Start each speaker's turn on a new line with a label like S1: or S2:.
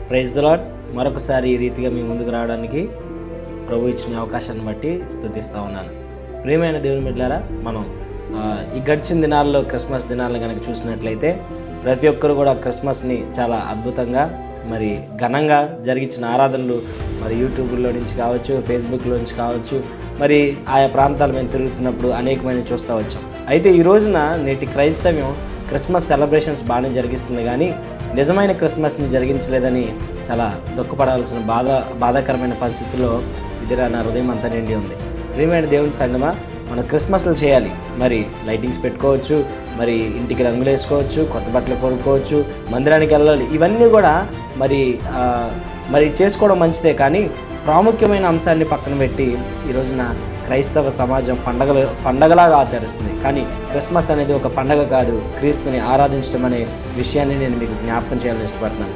S1: Praise the lord. మరొకసారి ఈ రీతిగా మీ ముందుకు రావడానికి ప్రభు ఇచ్చిన అవకాశాన్ని బట్టి స్తుతిస్తూ ఉన్నాను. ప్రియమైన దేవుని బిడ్డలారా, మనం ఈ గడిచిన దినాల్లో క్రిస్మస్ దినాలను కనుక చూసినట్లయితే ప్రతి ఒక్కరు కూడా క్రిస్మస్ని చాలా అద్భుతంగా మరి ఘనంగా జరిగించిన ఆరాధనలు మరి యూట్యూబ్లో నుంచి కావచ్చు, ఫేస్బుక్లో నుంచి కావచ్చు, మరి ఆయా ప్రాంతాలు మేము తిరుగుతున్నప్పుడు అనేకమైన చూస్తూ వచ్చాం. అయితే ఈ రోజున నేటి క్రైస్తవ్యం క్రిస్మస్ సెలబ్రేషన్స్ బాగానే జరిగిస్తుంది, కానీ నిజమైన క్రిస్మస్ని జరిగించలేదని చాలా దుఃఖపడాల్సిన బాధాకరమైన పరిస్థితుల్లో ఇదిరా నా హృదయం అంతా నిండి ఉంది. ప్రియమైన దేవుని సంగమా, మనం క్రిస్మస్లు చేయాలి. మరి లైటింగ్స్ పెట్టుకోవచ్చు, మరి ఇంటికి రంగులు వేసుకోవచ్చు, కొత్త బట్టలు కొనుక్కోవచ్చు, మందిరానికి వెళ్ళాలి. ఇవన్నీ కూడా మరి చేసుకోవడం మంచిదే, కానీ ప్రాముఖ్యమైన అంశాన్ని పక్కన పెట్టి ఈ రోజున క్రైస్తవ సమాజం పండగలాగా ఆచరిస్తుంది. కానీ క్రిస్మస్ అనేది ఒక పండగ కాదు, క్రీస్తుని ఆరాధించడం అనే విషయాన్ని నేను మీకు జ్ఞాపకం చేయాలని ఇష్టపడుతున్నాను.